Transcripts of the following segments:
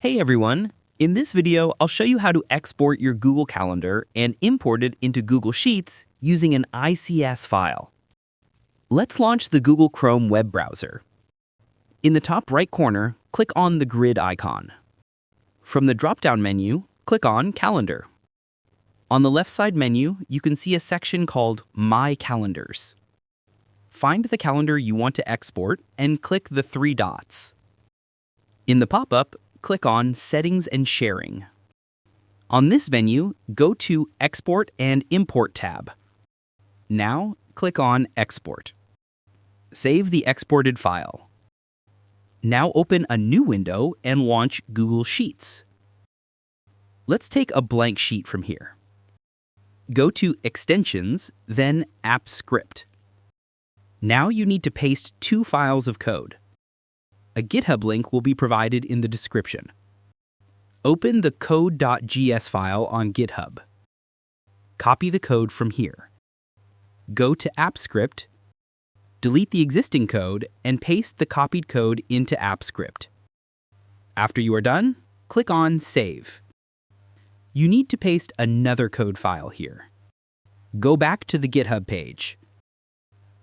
Hey everyone! In this video, I'll show you how to export your Google Calendar and import it into Google Sheets using an ICS file. Let's launch the Google Chrome web browser. In the top right corner, click on the grid icon. From the drop-down menu, click on Calendar. On the left side menu, you can see a section called My Calendars. Find the calendar you want to export and click the three dots. In the pop-up, click on Settings and Sharing. On this menu, go to Export and Import tab. Now, click on Export. Save the exported file. Now open a new window and launch Google Sheets. Let's take a blank sheet from here. Go to Extensions, then App Script. Now you need to paste two files of code. A GitHub link will be provided in the description. Open the code.gs file on GitHub. Copy the code from here. Go to AppScript, delete the existing code, and paste the copied code into AppScript. After you are done, click on Save. You need to paste another code file here. Go back to the GitHub page.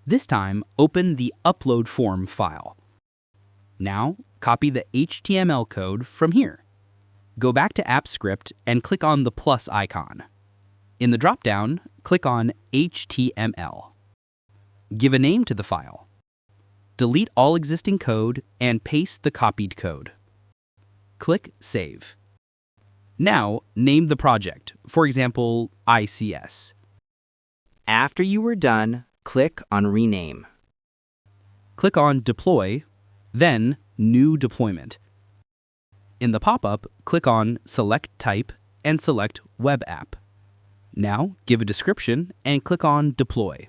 This time, open the Upload Form file. Now, copy the HTML code from here. Go back to AppScript and click on the plus icon. In the drop-down, click on HTML. Give a name to the file. Delete all existing code and paste the copied code. Click Save. Now, name the project, for example, ICS. After you are done, click on Rename. Click on Deploy, then New Deployment. In the pop-up, click on Select Type and select Web App. Now, give a description and click on Deploy.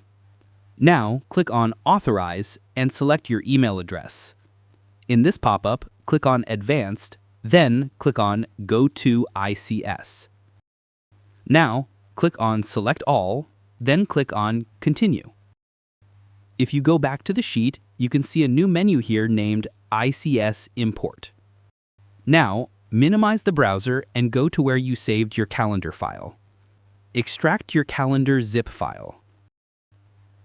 Now, click on Authorize and select your email address. In this pop-up, click on Advanced, then click on Go to ICS. Now, click on Select All, then click on Continue. If you go back to the sheet, you can see a new menu here named ICS Import. Now, minimize the browser and go to where you saved your calendar file. Extract your calendar zip file.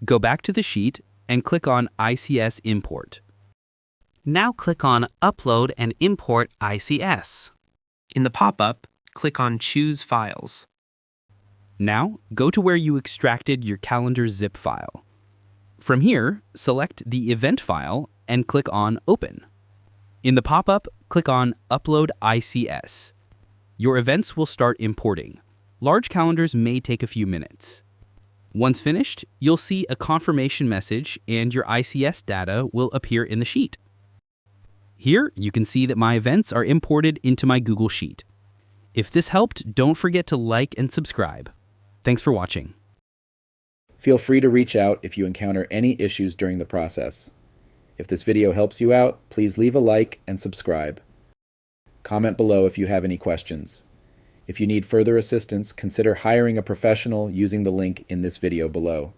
Go back to the sheet and click on ICS Import. Now click on Upload and Import ICS. In the pop-up, click on Choose Files. Now, go to where you extracted your calendar zip file. From here, select the event file and click on Open. In the pop-up, click on Upload ICS. Your events will start importing. Large calendars may take a few minutes. Once finished, you'll see a confirmation message and your ICS data will appear in the sheet. Here, you can see that my events are imported into my Google Sheet. If this helped, don't forget to like and subscribe. Thanks for watching. Feel free to reach out if you encounter any issues during the process. If this video helps you out, please leave a like and subscribe. Comment below if you have any questions. If you need further assistance, consider hiring a professional using the link in this video below.